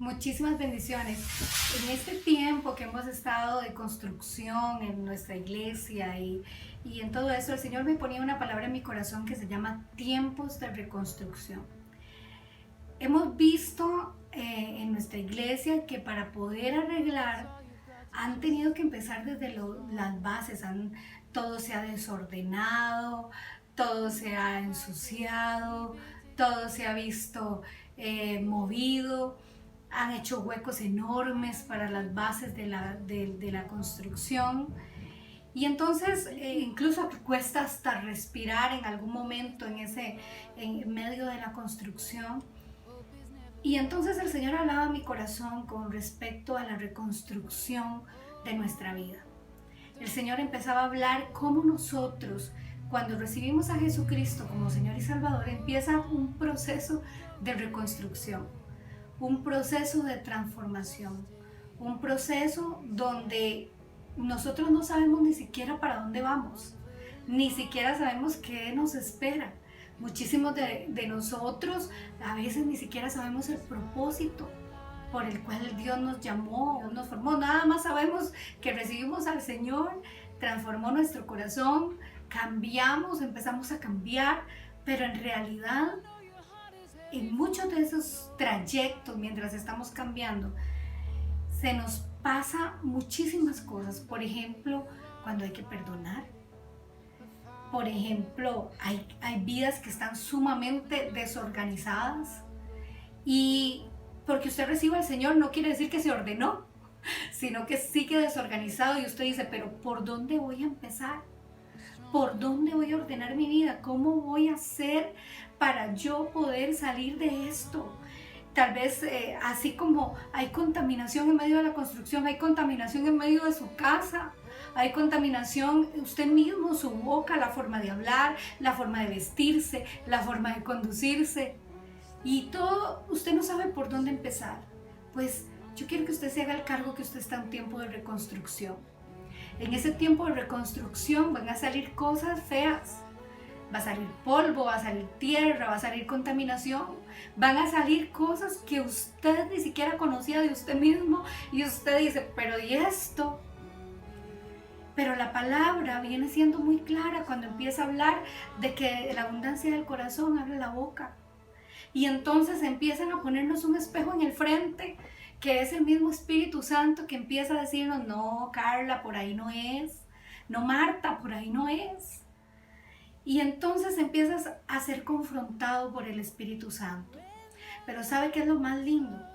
Muchísimas bendiciones. En este tiempo que hemos estado de construcción en nuestra iglesia y en todo eso, el Señor me ponía una palabra en mi corazón que se llama tiempos de reconstrucción. Hemos visto en nuestra iglesia que para poder arreglar han tenido que empezar desde las bases. Todo se ha desordenado, todo se ha ensuciado, todo se ha visto movido. Han hecho huecos enormes para las bases de la construcción. Y entonces incluso cuesta hasta respirar en algún momento en medio de la construcción. Y entonces el Señor hablaba a mi corazón con respecto a la reconstrucción de nuestra vida. El Señor empezaba a hablar cómo nosotros, cuando recibimos a Jesucristo como Señor y Salvador, empieza un proceso de reconstrucción, un proceso de transformación, un proceso donde nosotros no sabemos ni siquiera para dónde vamos, ni siquiera sabemos qué nos espera. Muchísimos de nosotros a veces ni siquiera sabemos el propósito por el cual Dios nos llamó, nos formó. Nada más sabemos que recibimos al Señor, transformó nuestro corazón, cambiamos, empezamos a cambiar, pero en realidad en muchos de esos trayectos mientras estamos cambiando se nos pasa muchísimas cosas. Por ejemplo, cuando hay que perdonar. Por ejemplo, hay vidas que están sumamente desorganizadas y porque usted reciba al Señor no quiere decir que se ordenó, sino que sigue desorganizado y usted dice, pero ¿por dónde voy a empezar? ¿Por dónde voy a ordenar mi vida? ¿Cómo voy a hacer para yo poder salir de esto? Tal vez así como hay contaminación en medio de la construcción, hay contaminación en medio de su casa, hay contaminación usted mismo, su boca, la forma de hablar, la forma de vestirse, la forma de conducirse. Y todo, usted no sabe por dónde empezar. Pues yo quiero que usted se haga el cargo que usted está en tiempo de reconstrucción. En ese tiempo de reconstrucción van a salir cosas feas. Va a salir polvo, va a salir tierra, va a salir contaminación. Van a salir cosas que usted ni siquiera conocía de usted mismo y usted dice, pero ¿y esto? Pero la palabra viene siendo muy clara cuando empieza a hablar de que la abundancia del corazón abre la boca. Y entonces empiezan a ponernos un espejo en el frente, que es el mismo Espíritu Santo que empieza a decirnos, no, Carla, por ahí no es. No, Marta, por ahí no es. Y entonces empiezas a ser confrontado por el Espíritu Santo. Pero ¿sabe qué es lo más lindo?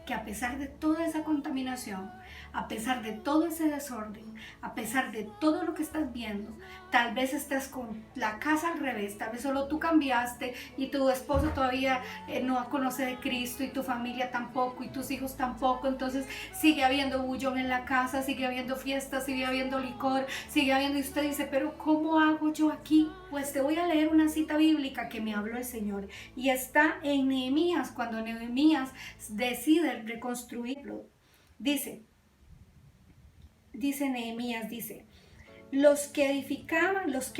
Que a pesar de toda esa contaminación, a pesar de todo ese desorden, a pesar de todo lo que estás viendo, tal vez estés con la casa al revés, tal vez solo tú cambiaste y tu esposo todavía no conoce de Cristo y tu familia tampoco y tus hijos tampoco, entonces sigue habiendo bullón en la casa, sigue habiendo fiestas, sigue habiendo licor, sigue habiendo, y usted dice, pero ¿cómo hago yo aquí? Pues te voy a leer una cita bíblica que me habló el Señor y está en Nehemías, cuando Nehemías decide reconstruirlo. Dice Nehemías, los que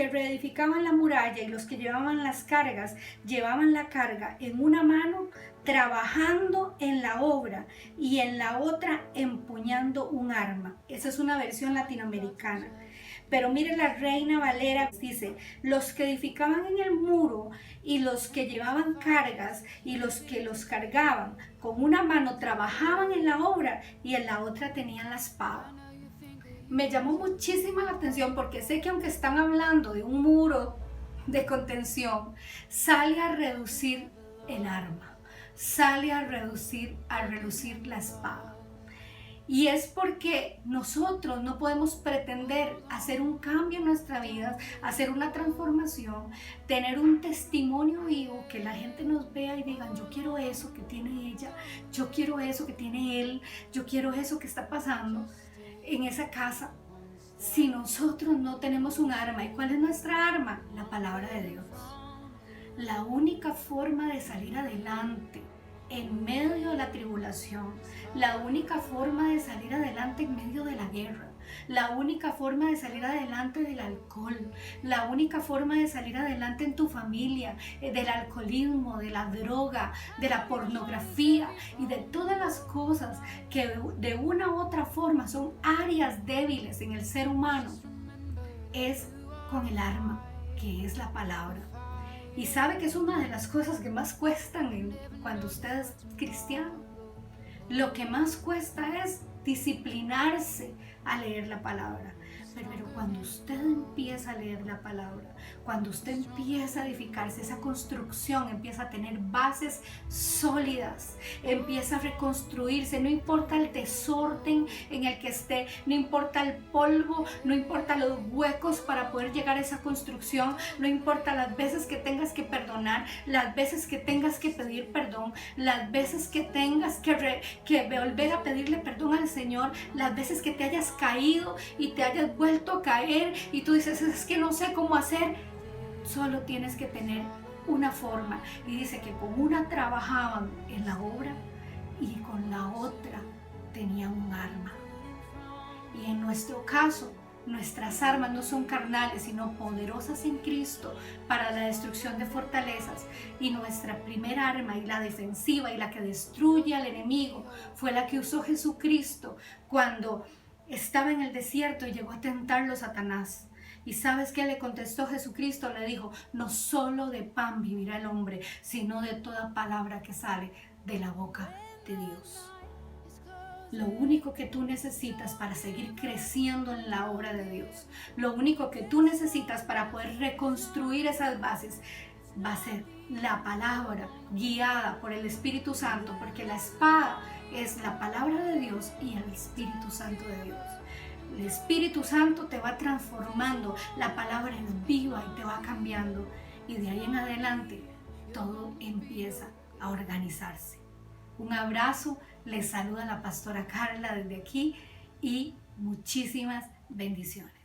reedificaban la muralla y los que llevaban las cargas, llevaban la carga en una mano, trabajando en la obra y en la otra empuñando un arma. Esa es una versión latinoamericana. Pero mire, la Reina Valera dice, los que edificaban en el muro y los que llevaban cargas y los que los cargaban, con una mano trabajaban en la obra y en la otra tenían la espada. Me llamó muchísima la atención porque sé que aunque están hablando de un muro de contención, sale a reducir el arma, sale a relucir la espada. Y es porque nosotros no podemos pretender hacer un cambio en nuestra vida, hacer una transformación, tener un testimonio vivo, que la gente nos vea y digan, yo quiero eso que tiene ella, yo quiero eso que tiene él, yo quiero eso que está pasando en esa casa, si nosotros no tenemos un arma. ¿Y cuál es nuestra arma? La palabra de Dios. La única forma de salir adelante en medio de la tribulación, la única forma de salir adelante en medio de la guerra, la única forma de salir adelante del alcohol, la única forma de salir adelante en tu familia, del alcoholismo, de la droga, de la pornografía y de todas las cosas que de una u otra forma son áreas débiles en el ser humano, es con el arma, que es la palabra. Y sabe que es una de las cosas que más cuestan cuando usted es cristiano. Lo que más cuesta es disciplinarse a leer la palabra. Pero cuando usted empieza a leer la palabra, cuando usted empieza a edificarse, esa construcción empieza a tener bases sólidas, empieza a reconstruirse, no importa el desorden en el que esté, no importa el polvo, no importa los huecos para poder llegar a esa construcción, no importa las veces que tengas que perdonar, las veces que tengas que pedir perdón, las veces que tengas que volver a pedirle perdón al Señor, las veces que te hayas caído y te hayas vuelto a caer y tú dices, es que no sé cómo hacer. Solo tienes que tener una forma. Y dice que con una trabajaban en la obra y con la otra tenían un arma. Y en nuestro caso, nuestras armas no son carnales, sino poderosas en Cristo para la destrucción de fortalezas. Y nuestra primera arma y la defensiva y la que destruye al enemigo fue la que usó Jesucristo cuando estaba en el desierto y llegó a tentarlo Satanás. ¿Y sabes qué le contestó Jesucristo? Le dijo, no solo de pan vivirá el hombre, sino de toda palabra que sale de la boca de Dios. Lo único que tú necesitas para seguir creciendo en la obra de Dios, lo único que tú necesitas para poder reconstruir esas bases, va a ser la palabra guiada por el Espíritu Santo, porque la espada es la palabra de Dios y el Espíritu Santo de Dios. El Espíritu Santo te va transformando, la palabra es viva y te va cambiando, y de ahí en adelante todo empieza a organizarse. Un abrazo, les saluda la pastora Carla desde aquí y muchísimas bendiciones.